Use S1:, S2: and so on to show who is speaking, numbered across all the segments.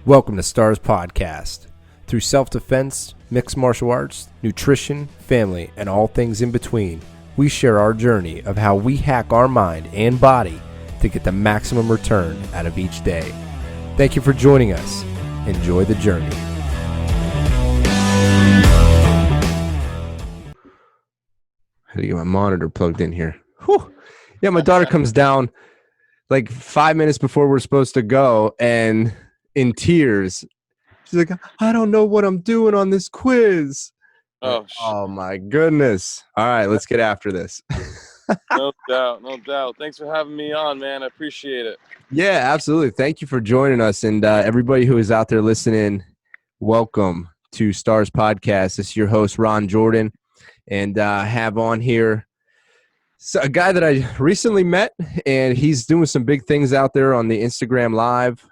S1: Welcome to Stars Podcast. Through self-defense, mixed martial arts, nutrition, family, and all things in between, we share our journey of how we hack our mind and body to get the maximum return out of each day. Thank you for joining us. Enjoy the journey. How do you get my monitor plugged in here? Whew. Yeah, my daughter comes down like 5 minutes before we're supposed to go and in tears. She's like, I don't know what I'm doing on this quiz. Oh my goodness. All right, let's get after this.
S2: No doubt. Thanks for having me on, man. I appreciate it.
S1: Yeah, absolutely. Thank you for joining us. And everybody who is out there listening, welcome to Stars Podcast. This is your host, Ron Jordan. And I have on here a guy that I recently met, and he's doing some big things out there on the Instagram Live.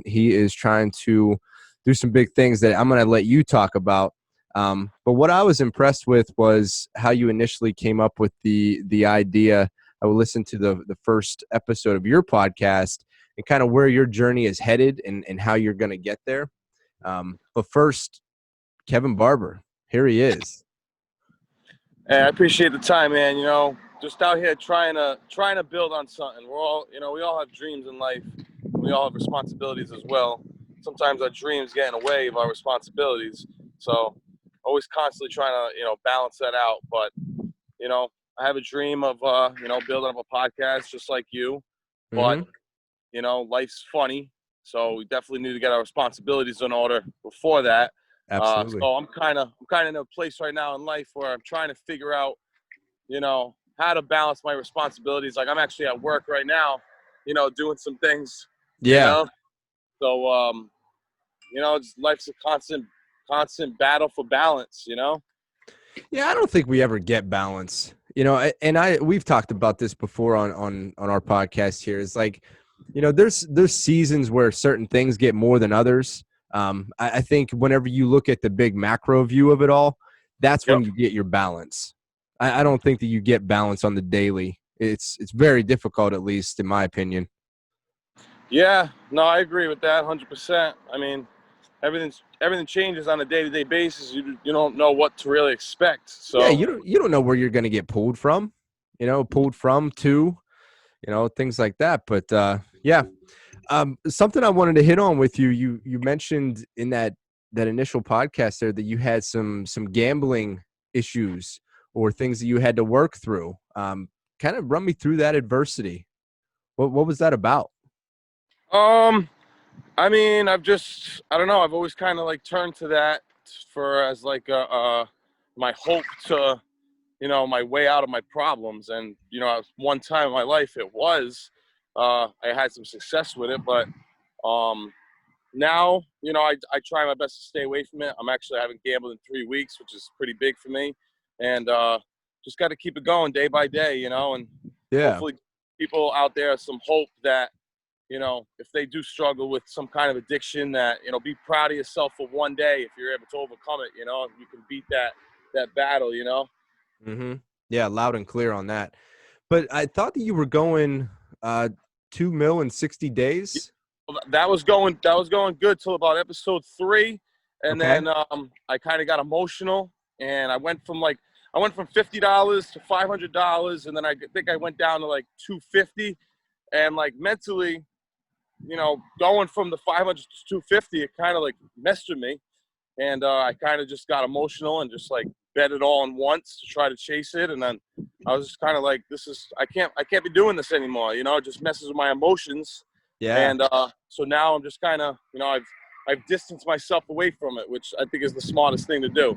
S1: He is trying to do some big things that I'm going to let you talk about. But what I was impressed with was how you initially came up with the idea. I will listen to the first episode of your podcast and kind of where your journey is headed and how you're going to get there. But first, Kevin Barber, here he is.
S2: Hey, I appreciate the time, man. You know, just out here trying to build on something. We're all, we all have dreams in life. We all have responsibilities as well. Sometimes our dreams get in the way of our responsibilities. So always constantly trying to, balance that out. But, I have a dream of, building up a podcast just like you. But, life's funny. So we definitely need to get our responsibilities in order before that.
S1: Absolutely.
S2: So I'm kind of in a place right now in life where I'm trying to figure out, how to balance my responsibilities. Like I'm actually at work right now, doing some things.
S1: Yeah.
S2: So, life's a constant battle for balance,
S1: Yeah, I don't think we ever get balance. We've talked about this before on our podcast here. It's like, there's seasons where certain things get more than others. I think whenever you look at the big macro view of it all, that's when you get your balance. I don't think that you get balance on the daily. It's very difficult, at least in my opinion.
S2: Yeah, no, I agree with that 100%. I mean, everything changes on a day-to-day basis. You don't know what to really expect. So
S1: yeah, you don't know where you're going to get pulled from, to, things like that. But something I wanted to hit on with you. You mentioned in that initial podcast there that you had some gambling issues or things that you had to work through. Kind of run me through that adversity. What was that about?
S2: I mean, I don't know. I've always kind of like turned to that as like my hope to, my way out of my problems. And, one time in my life I had some success with it, but now, I try my best to stay away from it. I haven't gambled in 3 weeks, which is pretty big for me. And just got to keep it going day by day, and hopefully people out there have some hope that, if they do struggle with some kind of addiction that, be proud of yourself for one day if you're able to overcome it, you can beat that battle,
S1: Mm-hmm. Yeah, loud and clear on that. But I thought that you were going 2 mil in 60 days.
S2: That was going good till about episode 3. And then I kind of got emotional and I went from $50 to $500. And then I think I went down to like $250 and like mentally, going from the 500 to 250, it kind of like messed with me. And I kind of just got emotional and just like bet it all on once to try to chase it. And then I was just kind of like, I can't be doing this anymore. It just messes with my emotions. Yeah. And so now I'm just kind of, I've distanced myself away from it, which I think is the smartest thing to do.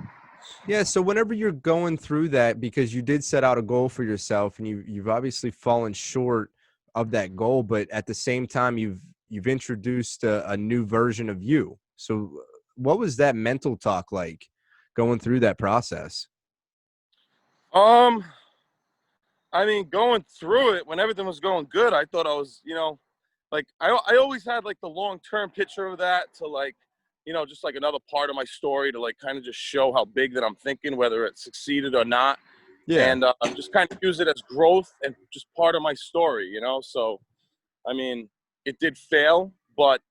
S1: Yeah. So whenever you're going through that, because you did set out a goal for yourself and you've obviously fallen short of that goal, but at the same time, you've introduced a new version of you. So what was that mental talk like going through that process?
S2: I mean, going through it when everything was going good, I thought I was, like I always had like the long-term picture of that to like, just like another part of my story to like kind of just show how big that I'm thinking, whether it succeeded or not. Yeah. And just kind of use it as growth and just part of my story, So, I mean, it did fail, but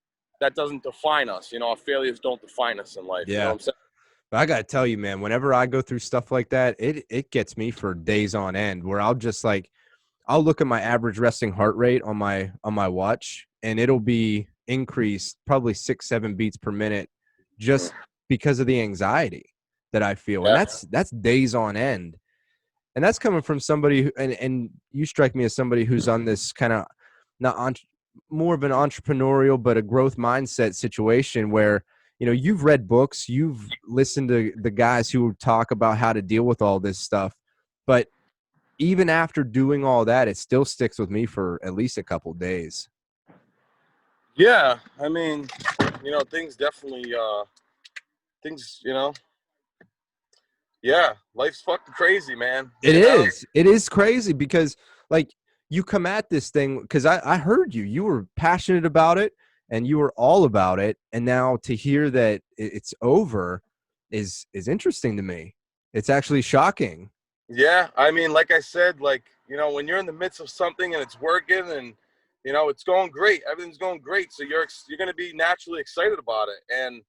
S2: that doesn't define us. You know, our failures don't define us in life. You know what
S1: Yeah.
S2: I'm saying?
S1: But I got to tell you, man, whenever I go through stuff like that, it gets me for days on end where I'll just like, I'll look at my average resting heart rate on my watch, and it'll be increased probably 6, 7 beats per minute
S2: Mm.
S1: just because of the anxiety that I feel. And
S2: Yeah.
S1: that's days on end. And that's coming from somebody who, and you strike me as somebody who's on this kind of not on, more of an entrepreneurial but a growth mindset situation where, you know, you've read books, you've listened to the guys who talk about how to deal with all this stuff, but even after doing all that, it still sticks with me for at least a couple days.
S2: Yeah. I mean, you know, things definitely, things, you know, yeah, life's fucking crazy, man.
S1: It
S2: You know?
S1: is. It is crazy because, like, you come at this thing because I heard you. You were passionate about it and you were all about it. And now to hear that it's over is interesting to me. It's actually shocking.
S2: Yeah. I mean, like I said, like, you know, when you're in the midst of something and it's working and, you know, it's going great, everything's going great. So you're going to be naturally excited about it. And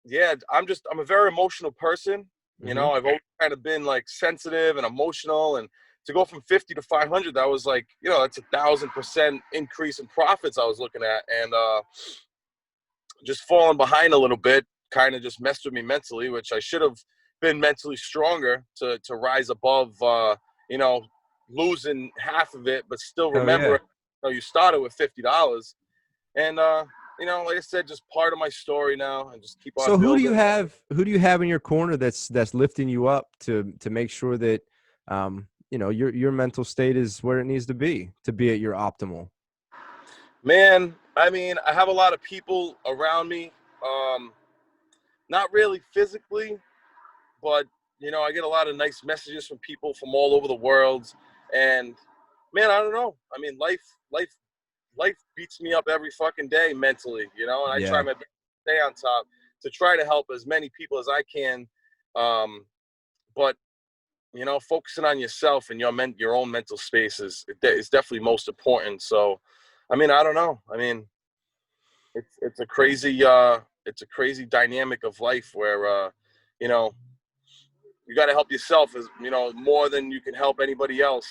S2: yeah, I'm a very emotional person. You
S1: Hmm.
S2: know, I've always kind of been like sensitive and emotional, and to go from 50 to 500, that was like, you know, that's 1,000% increase in profits I was looking at. And just falling behind a little bit kind of just messed with me mentally, which I should have been mentally stronger to rise above, you know, losing half of it, but still
S1: Hell
S2: remember,
S1: yeah.
S2: you know, you started with $50. And, you know, like I said, just part of my story now, and just keep on
S1: So who do you
S2: building.
S1: have? Who do you have in your corner that's lifting you up to make sure that you know your mental state is where it needs to be at your optimal?
S2: Man, I mean, I have a lot of people around me. Um, Not really physically, but you know, I get a lot of nice messages from people from all over the world. And man, I don't know. I mean, life beats me up every fucking day mentally, you know, and I try
S1: Yeah.
S2: my best to stay on top to try to help as many people as I can. But you know, focusing on yourself and your own mental space is definitely most important. So, I mean, I don't know. I mean, it's a crazy dynamic of life where you know, you got to help yourself as you know more than you can help anybody else.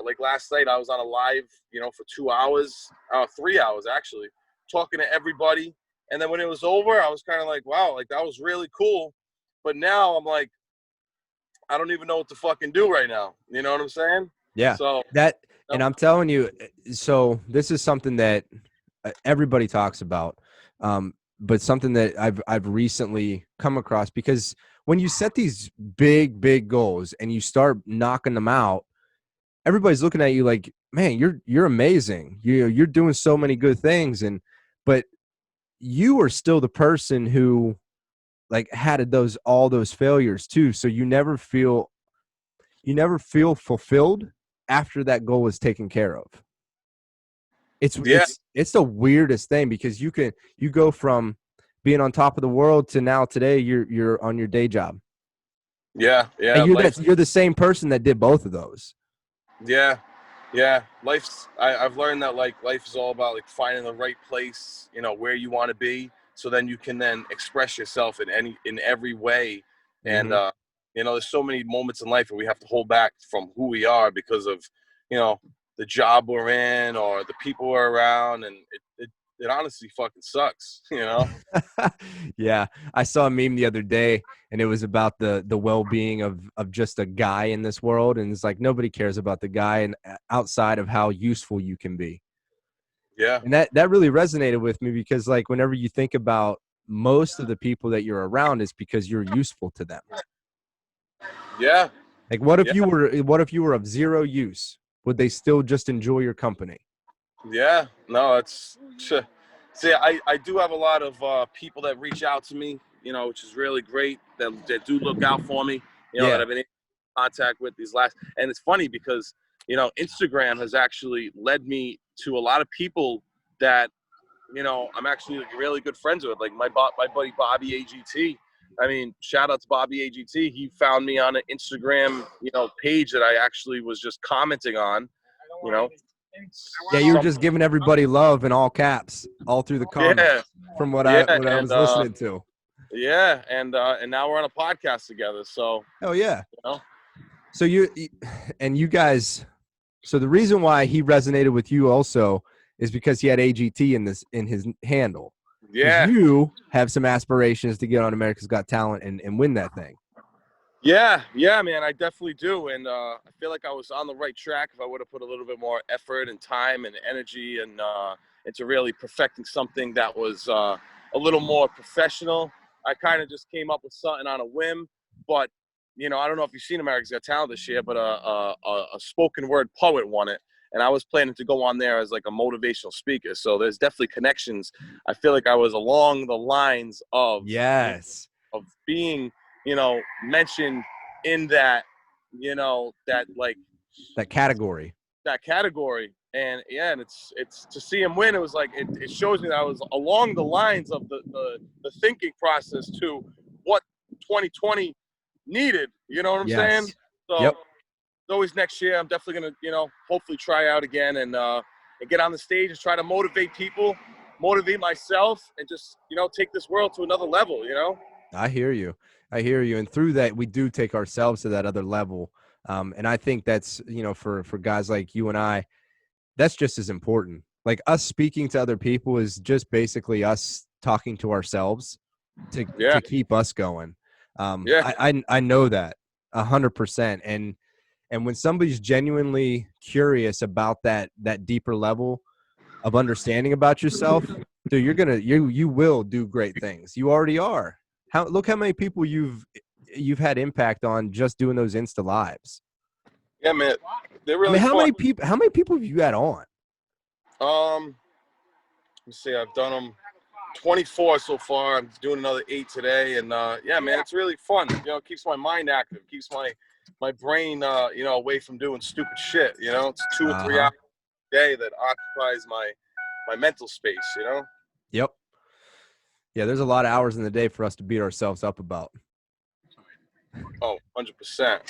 S2: Like last night, I was on a live, you know, for 2 hours, 3 hours actually, talking to everybody. And then when it was over, I was kind of like, wow, like that was really cool. But now I'm like, I don't even know what to fucking do right now. You know what I'm saying?
S1: Yeah.
S2: So,
S1: That,
S2: you
S1: and
S2: know,
S1: I'm telling you, so this is something that everybody talks about, but something that I've recently come across because when you set these big goals and you start knocking them out, everybody's looking at you like, man, you're amazing. You're doing so many good things, and but you are still the person who like had those all those failures too. So you never feel fulfilled after that goal is taken care of. It's
S2: yeah,
S1: it's it's the weirdest thing because you go from being on top of the world to now today you're on your day job. And
S2: yeah, life.
S1: you're the same person that did both of those.
S2: Yeah, yeah. I've learned that like life is all about like finding the right place, you know, where you want to be, so then you can then express yourself in every way. And
S1: Mhm.
S2: you know, there's so many moments in life where we have to hold back from who we are because of, you know, the job we're in or the people we're around, and it honestly fucking sucks, you know.
S1: Yeah, I saw a meme the other day, and it was about the well being of just a guy in this world, and it's like nobody cares about the guy and outside of how useful you can be.
S2: Yeah,
S1: And that really resonated with me because like whenever you think about most of the people that you're around is because you're useful to them.
S2: yeah,
S1: Like
S2: yeah.
S1: what if you were of zero use? Would they still just enjoy your company?
S2: Yeah, no, it's see, I do have a lot of people that reach out to me, you know, which is really great. That do look out for me, you know, that
S1: Yeah.
S2: I've been in contact with these last. And it's funny because you know Instagram has actually led me to a lot of people that you know I'm actually like, really good friends with, like my buddy Bobby AGT. I mean, shout out to Bobby AGT. He found me on an Instagram, you know, page that I actually was just commenting on, you know.
S1: Yeah, you were
S2: Some,
S1: just giving everybody love in all caps all through the
S2: yeah,
S1: comments from what
S2: yeah,
S1: I was listening to.
S2: yeah, and now we're on a podcast together. So
S1: Oh yeah.
S2: you know,
S1: So you guys. So the reason why he resonated with you also is because he had AGT in his handle. Because
S2: yeah,
S1: you have some aspirations to get on America's Got Talent and win that thing.
S2: yeah, man, I definitely do, and I feel like I was on the right track if I would have put a little bit more effort and time and energy and into really perfecting something that was a little more professional. I kind of just came up with something on a whim, but I don't know if you've seen America's Got Talent this year, but a spoken word poet won it, and I was planning to go on there as like a motivational speaker. So there's definitely connections. I feel like I was along the lines of
S1: Yes.
S2: of being mentioned in that that like
S1: That category.
S2: that category. And yeah, and it's to see him win, it was like it shows me that I was along the lines of the thinking process to what 2020 needed, you know what I'm saying?
S1: Yes.
S2: So
S1: Yep.
S2: it's always next year I'm definitely gonna hopefully try out again and get on the stage and try to motivate people, motivate myself, and just take this world to another level.
S1: I hear you. I hear you. And through that, we do take ourselves to that other level. And I think that's, for guys like you and I, that's just as important. Like us speaking to other people is just basically us talking to ourselves
S2: Yeah,
S1: to keep us going.
S2: yeah,
S1: I know that 100%. And when somebody's genuinely curious about that deeper level of understanding about yourself, dude, you will do great things. You already are. Look how many people you've had impact on just doing those Insta lives.
S2: yeah, man. They're
S1: I mean,
S2: really
S1: how
S2: fun.
S1: many people have you had on?
S2: Let me see. I've done them 24 so far. I'm doing another 8 today, and yeah, man, it's really fun. It keeps my mind active, keeps my brain, away from doing stupid shit. It's 2 or 3
S1: Uh-huh.
S2: hours a day that occupies my mental space.
S1: Yep. Yeah, there's a lot of hours in the day for us to beat ourselves up about.
S2: Oh, 100%.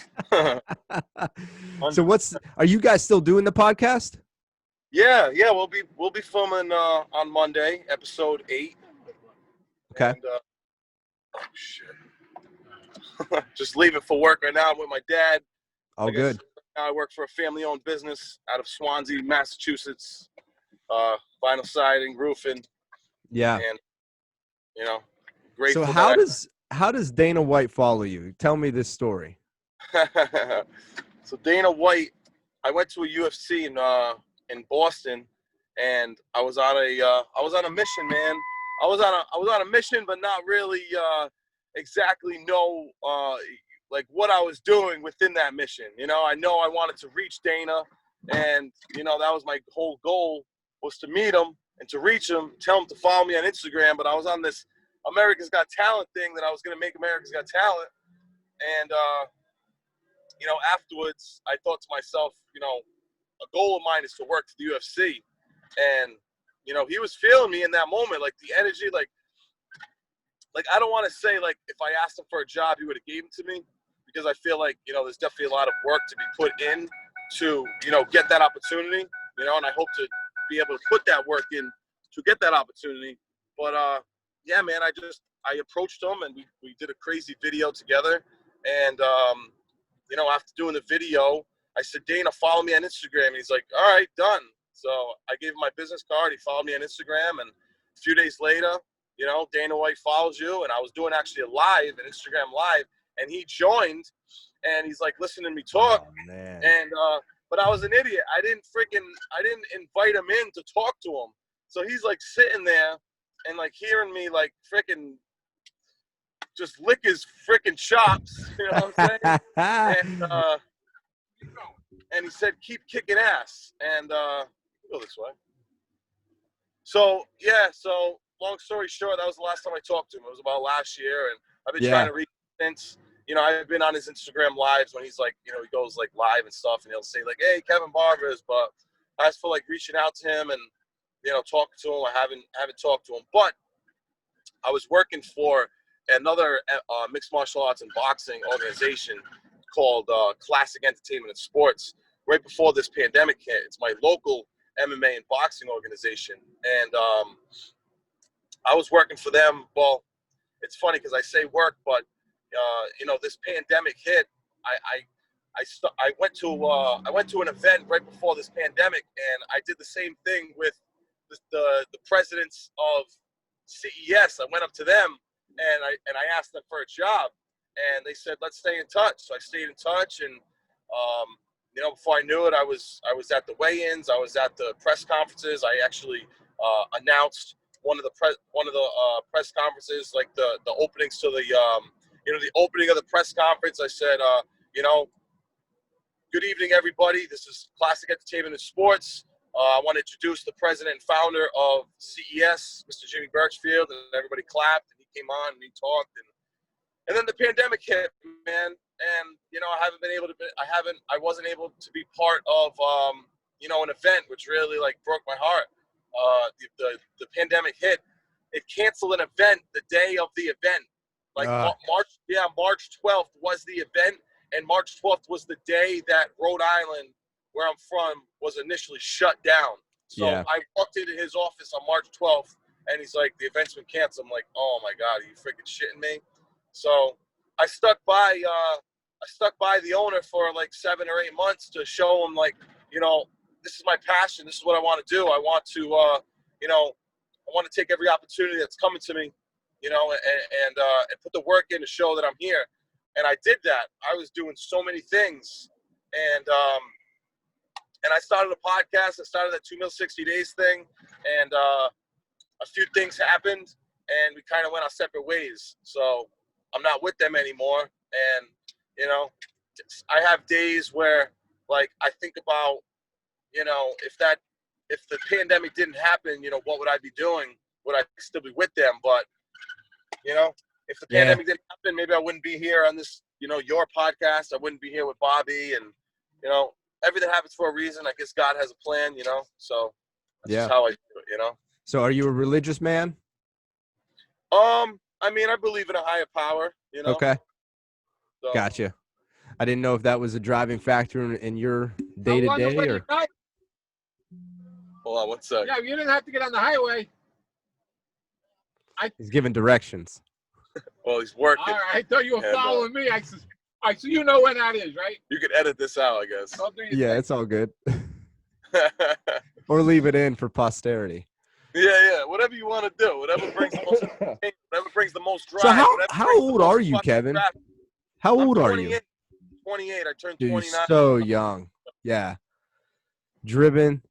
S1: So are you guys still doing the podcast?
S2: Yeah, we'll be filming on Monday, episode 8.
S1: Okay.
S2: And oh shit. Just leaving for work right now. I'm with my dad.
S1: All
S2: Like
S1: good.
S2: I work for a family-owned business out of Swansea, Massachusetts. Vinyl siding, roofing,
S1: Yeah.
S2: and
S1: So
S2: grateful
S1: how does Dana White follow you? Tell me this story.
S2: So Dana White, I went to a UFC in Boston, and I was on a mission, man. I was on a mission, but not really exactly know like what I was doing within that mission. I know I wanted to reach Dana, and that was my whole goal, was to meet him and to reach him, tell him to follow me on Instagram. But I was on this America's Got Talent thing that I was going to make America's Got Talent, and afterwards I thought to myself, a goal of mine is to work for the UFC, and he was feeling me in that moment, like the energy, like I don't want to say like if I asked him for a job he would have gave it to me, because I feel like there's definitely a lot of work to be put in to get that opportunity, and I hope to be able to put that work in to get that opportunity. But yeah, man, I approached him, and we did a crazy video together, and after doing the video, I said, Dana, follow me on Instagram. And he's like, all right, done. So I gave him my business card. He followed me on Instagram, and a few days later, Dana White follows you, and I was doing actually an Instagram live, and he joined, and he's like listening to me talk,
S1: Oh, man.
S2: and but I was an idiot. I didn't invite him in to talk to him. So he's like sitting there and like hearing me like freaking just lick his freaking chops, you know what I'm saying? And he said, keep kicking ass, and go this way. So yeah, so long story short, that was the last time I talked to him. It was about last year, and I've been trying to reach him since. I've been on his Instagram lives when he's like, he goes like live and stuff, and he'll say like, "Hey, Kevin Barbers," but as for like reaching out to him and talking to him, I haven't talked to him. But I was working for another mixed martial arts and boxing organization called Classic Entertainment and Sports right before this pandemic hit. It's my local MMA and boxing organization. And I was working for them. Well, it's funny because I say work, but this pandemic hit. I went to an event right before this pandemic, and I did the same thing with the presidents of CES. I went up to them and I asked them for a job, and they said, let's stay in touch. So I stayed in touch, and before I knew it, I was at the weigh-ins, I was at the press conferences. I actually announced one of the press conferences, like the openings to the opening of the press conference. I said, good evening, everybody. This is Classic Entertainment and Sports. I want to introduce the president and founder of CES, Mr. Jimmy Birchfield, and everybody clapped, and he came on and he talked, and then the pandemic hit, man, and I wasn't able to be part of an event, which really like broke my heart. The pandemic hit. It canceled an event the day of the event. Like March 12th was the event, and March 12th was the day that Rhode Island, where I'm from, was initially shut down. So I walked into his office on March 12th, and he's like, the event's been canceled. I'm like, oh my God, are you freaking shitting me? So I stuck by the owner for like 7 or 8 months to show him, like, this is my passion. This is what I want to do. I want to, I want to take every opportunity that's coming to me, and put the work in to show that I'm here. And I did that. I was doing so many things, and I started a podcast. I started that 2 Mil 60 Days thing, and a few things happened, and we kind of went our separate ways. So I'm not with them anymore, and I have days where, like, I think about, if the pandemic didn't happen, what would I be doing? Would I still be with them? But if the pandemic didn't happen, maybe I wouldn't be here on this, your podcast. I wouldn't be here with Bobby, and everything happens for a reason. I guess God has a plan, so that's just how I do it,
S1: So are you a religious man?
S2: I mean, I believe in a higher power,
S1: Okay.
S2: So.
S1: Gotcha. I didn't know if that was a driving factor in your day-to-day or.
S2: Hold on, one sec.
S3: Yeah, you didn't have to get on the highway.
S1: He's giving directions.
S2: Well, he's working.
S3: All right, I thought you were following me. All right, so you know when that is, right?
S2: You can edit this out, I guess.
S1: Yeah, it's all good. Or leave it in for posterity.
S2: Yeah, whatever you want to do. Whatever brings the most drive.
S1: So how old are you, Kevin? How old are you?
S2: 28. I turned
S1: 29.
S2: 29.
S1: So young. Yeah. Driven,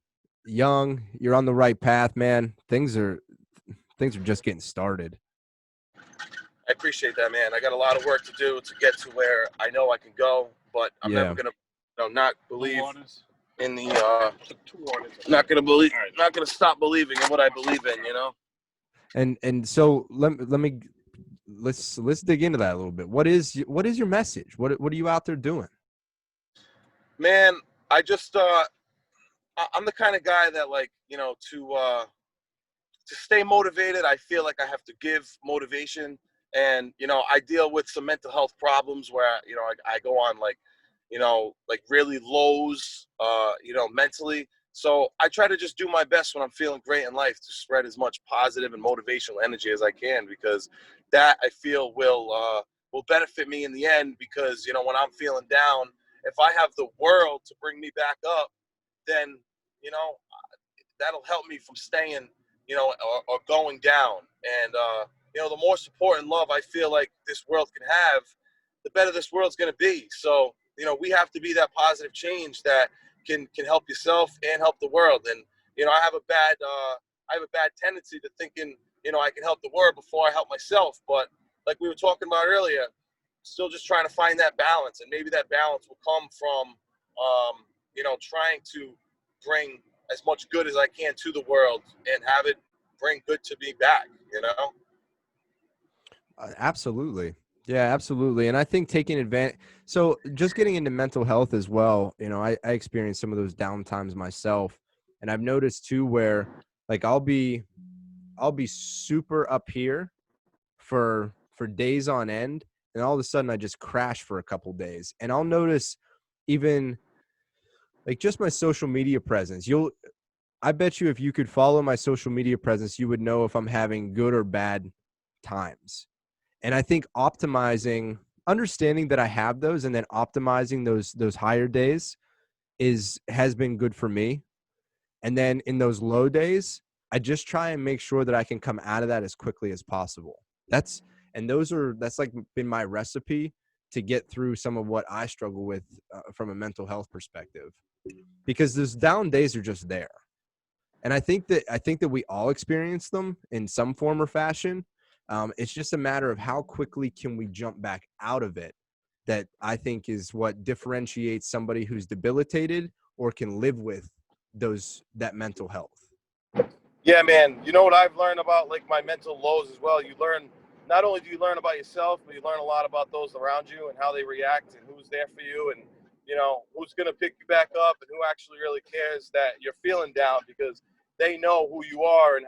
S1: young. You're on the right path, man. Things are just getting started.
S2: I appreciate that, man. I got a lot of work to do to get to where I know I can go, but I'm never gonna, not believe in the. Not gonna stop believing in what I believe in,
S1: And so let's dig into that a little bit. What is your message? What are you out there doing?
S2: Man, I just I'm the kind of guy that, like, to stay motivated, I feel like I have to give motivation. And, I deal with some mental health problems where, I go on like really lows, mentally. So I try to just do my best when I'm feeling great in life to spread as much positive and motivational energy as I can, because that, I feel, will benefit me in the end. Because, when I'm feeling down, if I have the world to bring me back up, then, that'll help me from staying, or going down. And, the more support and love I feel like this world can have, the better this world's going to be. So, we have to be that positive change that can help yourself and help the world. And, I have a bad tendency to thinking, I can help the world before I help myself. But like we were talking about earlier, still just trying to find that balance. And maybe that balance will come from, trying to bring as much good as I can to the world and have it bring good to me back,
S1: Absolutely. Yeah, absolutely. And I think taking advantage. So just getting into mental health as well, I experienced some of those down times myself. And I've noticed too, where like I'll be super up here for days on end. And all of a sudden I just crash for a couple days. And I'll notice even like just my social media presence. I bet you if you could follow my social media presence, you would know if I'm having good or bad times. And I think understanding that I have those and then optimizing those higher days has been good for me. And then in those low days, I just try and make sure that I can come out of that as quickly as possible. That's like been my recipe to get through some of what I struggle with from a mental health perspective, because those down days are just there. And I think that we all experience them in some form or fashion. It's just a matter of how quickly can we jump back out of it. That I think is what differentiates somebody who's debilitated or can live with that mental health.
S2: Yeah, man. You know what I've learned about like my mental lows as well? You learn, not only do you learn about yourself, but you learn a lot about those around you and how they react and who's there for you and, you know, who's going to pick you back up and who actually really cares that you're feeling down, because they know who you are and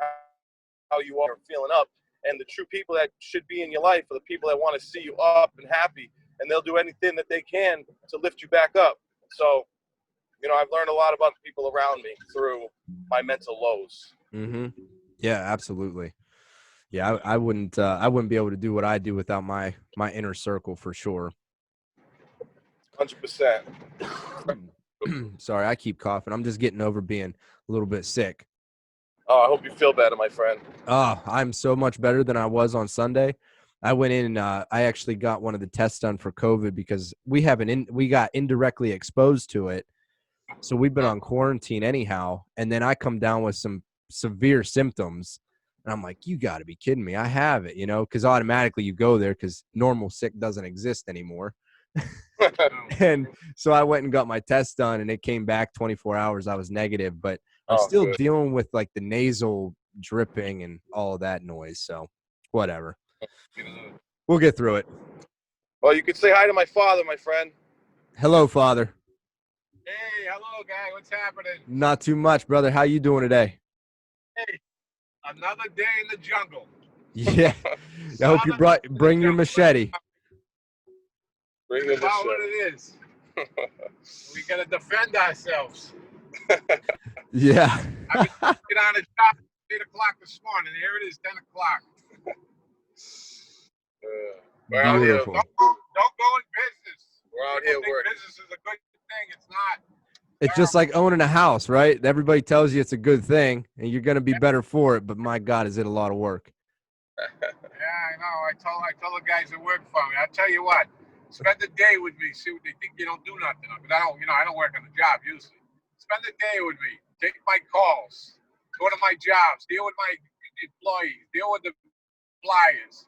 S2: how you are feeling up. And the true people that should be in your life are the people that want to see you up and happy, and they'll do anything that they can to lift you back up. So, you know, I've learned a lot about the people around me through my mental lows.
S1: Mm-hmm. Yeah, absolutely. Yeah, I wouldn't be able to do what I do without my inner circle for sure.
S2: 100%.
S1: Sorry, I keep coughing. I'm just getting over being a little bit sick.
S2: Oh, I hope you feel better, my friend.
S1: Oh, I'm so much better than I was on Sunday. I went in and I actually got one of the tests done for COVID because we got indirectly exposed to it. So we've been on quarantine anyhow. And then I come down with some severe symptoms. And I'm like, you got to be kidding me. I have it, because automatically you go there because normal sick doesn't exist anymore. And so I went and got my test done and it came back 24 hours. I was negative, but I'm still dealing with like the nasal dripping and all of that noise. So whatever. We'll get through it.
S2: Well, you could say hi to my father, my friend.
S1: Hello, Father.
S3: Hey, hello, guy. What's happening?
S1: Not too much, brother. How you doing today?
S3: Hey, another day in the jungle.
S1: Yeah. I hope you bring your machete.
S2: Bring the
S3: About what it is. We got to defend ourselves.
S1: Yeah.
S3: I get on a job at 8 o'clock this morning. Here it is, 10 o'clock.
S2: We're out here.
S1: Beautiful.
S3: Don't go in business.
S2: We're out here working.
S3: Business is a good thing. It's not.
S1: It's just like owning a house, right? Everybody tells you it's a good thing and you're going to be better for it. But my God, is it a lot of work?
S3: Yeah, I know. I told the guys that work for me. I tell you what, spend the day with me. See what they think you don't do nothing. But I don't work on the job usually. Spend the day with me. Take my calls. Go to my jobs. Deal with my employees. Deal with the flyers.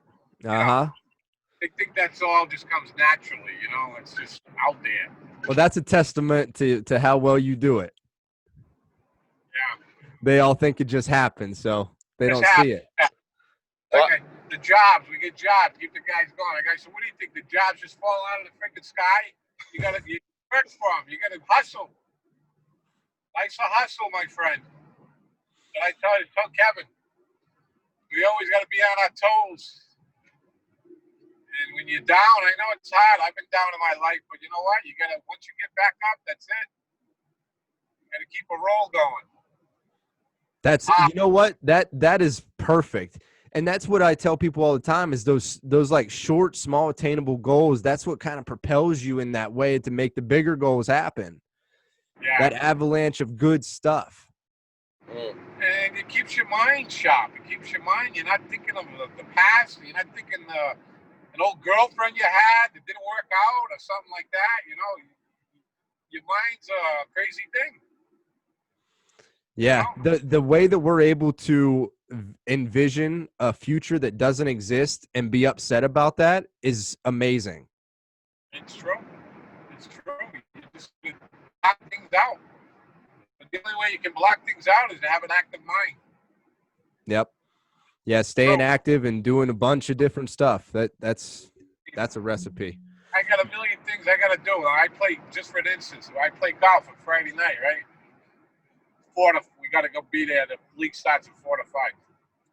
S3: They think that's all just comes naturally. It's just out there.
S1: Well, that's a testament to how well you do it.
S3: Yeah.
S1: They all think it just happens, so they don't see it.
S3: Okay, the jobs, we get jobs, keep the guys going. Like I said, what do you think? The jobs just fall out of the freaking sky? You work for them. You gotta hustle. Life's a hustle, my friend. And I tell Kevin, we always gotta be on our toes. And when you're down, I know it's hard. I've been down in my life, but you know what? Once you get back up, that's it. You gotta keep a roll going.
S1: You know what? That is perfect. And that's what I tell people all the time is those like short, small, attainable goals. That's what kind of propels you in that way to make the bigger goals happen. Yeah. That avalanche of good stuff.
S3: And it keeps your mind sharp. It keeps your mind. You're not thinking of the past. You're not thinking an old girlfriend you had that didn't work out or something like that. Your mind's a crazy thing.
S1: Yeah. The way that we're able to envision a future that doesn't exist and be upset about that is amazing.
S3: It's true. You just block things out. But the only way you can block things out is to have an active mind.
S1: Yep. Yeah, staying active and doing a bunch of different stuff. That's a recipe.
S3: I got a million things I got to do. I play, just for instance, I play golf on Friday night, right? We got to go be there. The league starts at 4 to 5.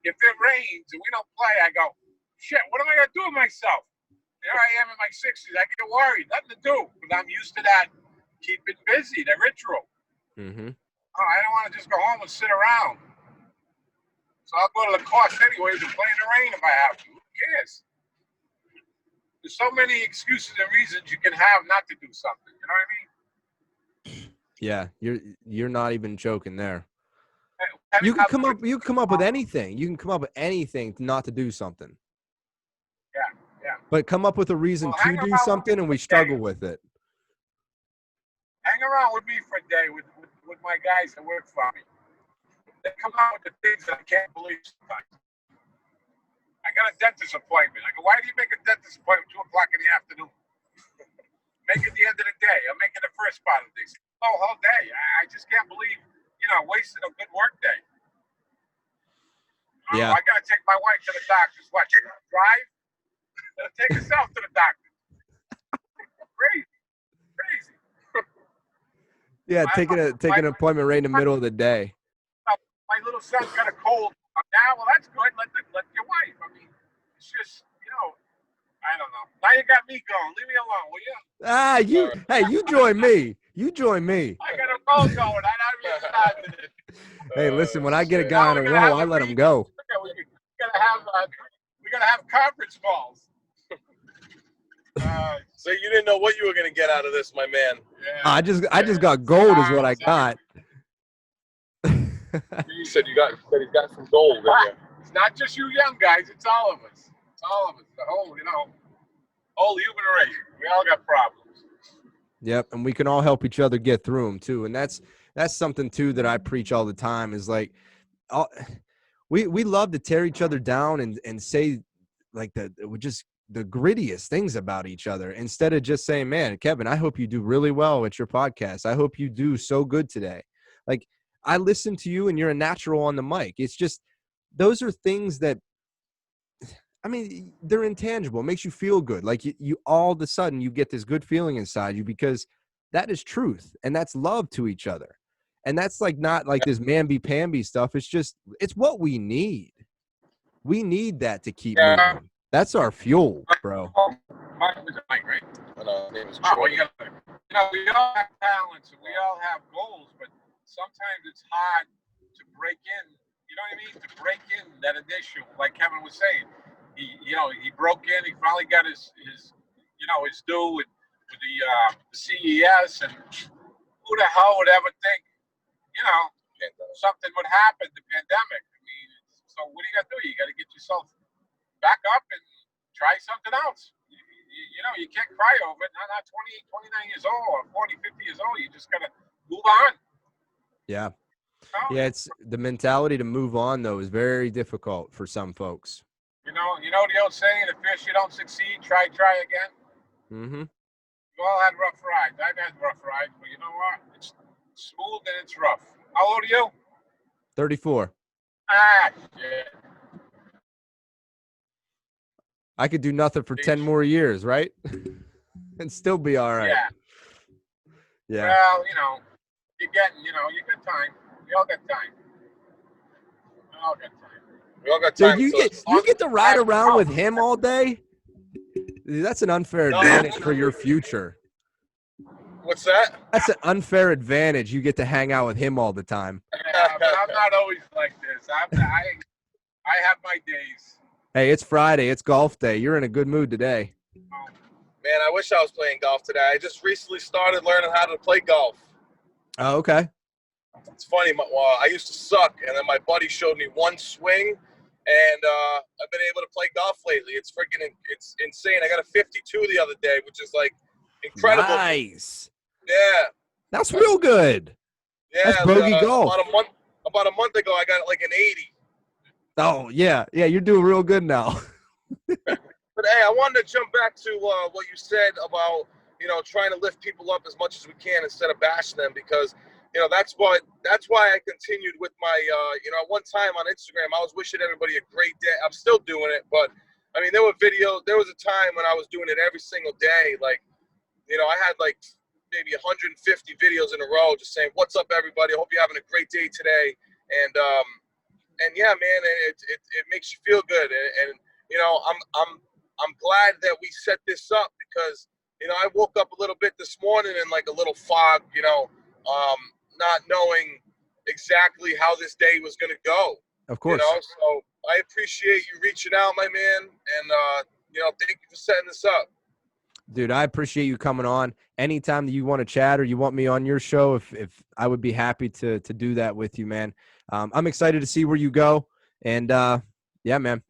S3: If it rains and we don't play, I go, shit, what am I going to do with myself? Here I am in my 60s. I get worried. Nothing to do. But I'm used to that keeping busy, the ritual.
S1: Mm-hmm.
S3: Oh, I don't want to just go home and sit around. So I'll go to the course anyways and play in the rain if I have to. Who cares? There's so many excuses and reasons you can have not to do something. You know what I mean?
S1: Yeah, you're not even joking there.
S3: Hey,
S1: You can come up with anything. You can come up with anything not to do something.
S3: Yeah.
S1: But come up with a reason
S3: Well,
S1: to do something, and we struggle with it.
S3: Hang around with me for a day with my guys that work for me. They come out with the things that I can't believe sometimes. I got a dentist appointment. I go, why do you make a dentist appointment 2 o'clock in the afternoon? Make it the end of the day. I'm making the first part of this. Whole day. I just can't believe, wasting a good work day.
S1: Yeah.
S3: I got to take my wife to the doctor's. What, you gonna drive? Take yourself to the doctor. Crazy.
S1: Yeah, taking an appointment right in the middle of the day.
S3: My little son's got a cold. Now, well, that's good. Let your wife. I mean, it's just, I don't know. Now you got me going. Leave me alone, will you?
S1: Hey, you join me. You join me.
S3: I got a roll going. I'm not really started it.
S1: Hey, listen, when I get a guy on a roll, I let him go.
S3: We're gonna have conference calls.
S2: So you didn't know what you were going to get out of this, my man.
S3: Yeah,
S1: I just got gold is what I got.
S2: You said he's got some gold in there.
S3: It's not just you young guys. It's all of us. It's all of us. The whole, whole human race. We all got problems.
S1: Yep, and we can all help each other get through them too. And that's something too that I preach all the time is like, we love to tear each other down and say like just the grittiest things about each other instead of just saying, man, Kevin, I hope you do really well at your podcast. I hope you do so good today. Like, I listen to you and you're a natural on the mic. It's just, those are things that, I mean, they're intangible. It makes you feel good. Like you all of a sudden you get this good feeling inside you because that is truth and that's love to each other. And that's like not like this mamby-pamby stuff. It's just, it's what we need. We need that to keep moving. That's our fuel, bro.
S3: Mike was a Mike, right?
S2: Name is
S3: we all have talents and we all have goals, but sometimes it's hard to break in. You know what I mean? To break in that initial, like Kevin was saying, he broke in. He finally got his due with the CES, and who the hell would ever think, something would happen? The pandemic. I mean, so what do you got to do? You got to get yourself back up and try something else. You can't cry over it. Not 20, 29 years old or 40, 50 years old. You just got to move on.
S1: Yeah. Yeah, it's the mentality to move on, though, is very difficult for some folks.
S3: You know the old saying, if first you don't succeed, try again?
S1: Mm-hmm.
S3: We've all had rough rides. I've had rough rides, but you know what? It's smooth and it's rough. How old are you?
S1: 34.
S3: Shit.
S1: I could do nothing for 10 more years, right? And still be all right. Yeah.
S3: Well, you got time. We all got time.
S2: We all got time.
S1: Dude, you get to ride around with him all day? That's an unfair advantage for your future.
S2: What's that?
S1: That's an unfair advantage. You get to hang out with him all the time.
S3: Yeah, but I'm not always like this. I have my days.
S1: Hey, it's Friday. It's golf day. You're in a good mood today.
S2: Man, I wish I was playing golf today. I just recently started learning how to play golf.
S1: Oh, okay.
S2: It's funny. I used to suck, and then my buddy showed me one swing, and I've been able to play golf lately. It's insane. I got a 52 the other day, which is like incredible.
S1: Nice.
S2: Yeah.
S1: That's real good.
S2: Yeah.
S1: That's bogey golf.
S2: About a month ago, I got like an 80.
S1: Oh, yeah. Yeah, you're doing real good now.
S2: But, hey, I wanted to jump back to what you said about, trying to lift people up as much as we can instead of bashing them because, that's why I continued with my, one time on Instagram, I was wishing everybody a great day. I'm still doing it, but, I mean, there was a time when I was doing it every single day. Like, I had like maybe 150 videos in a row just saying, what's up, everybody? I hope you're having a great day today. And yeah, man, it makes you feel good. And I'm glad that we set this up because, I woke up a little bit this morning in like a little fog, not knowing, exactly how this day was going to go.
S1: Of course.
S2: So I appreciate you reaching out, my man, and thank you for setting this up.
S1: Dude, I appreciate you coming on. Anytime that you want to chat or you want me on your show, if I would be happy to do that with you, man. I'm excited to see where you go. And yeah, man.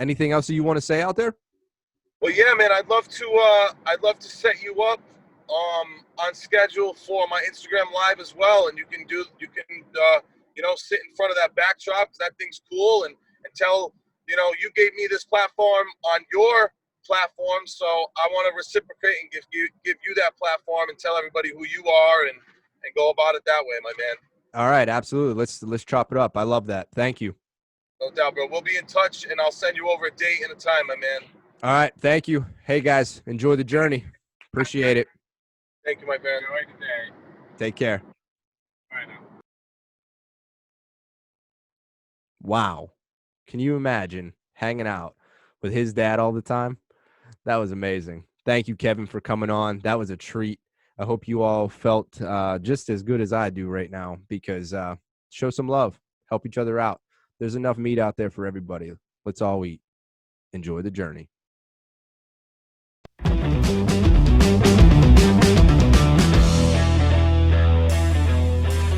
S1: Anything else that you want to say out there?
S2: Well, yeah, man. I'd love to set you up on schedule for my Instagram live as well, and you can sit in front of that backdrop. That thing's cool, and tell you gave me this platform on your platform, so I want to reciprocate and give you that platform and tell everybody who you are and go about it that way, my man.
S1: All right, absolutely. Let's chop it up. I love that. Thank you.
S2: No doubt, bro. We'll be in touch, and I'll send you over a date and a time, my man.
S1: All right, thank you. Hey guys, enjoy the journey. Appreciate it.
S2: Thank you, my man.
S3: Enjoy the day.
S1: Take care.
S3: Bye now.
S1: Wow. Can you imagine hanging out with his dad all the time? That was amazing. Thank you, Kevin, for coming on. That was a treat. I hope you all felt just as good as I do right now, because show some love, help each other out. There's enough meat out there for everybody. Let's all eat. Enjoy the journey.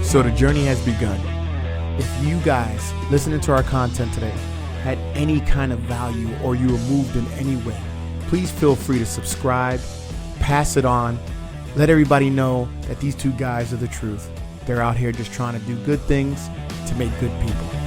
S4: So the journey has begun. If you guys listening to our content today had any kind of value, or you were moved in any way, please feel free to subscribe, pass it on, let everybody know that these two guys are the truth. They're out here just trying to do good things to make good people.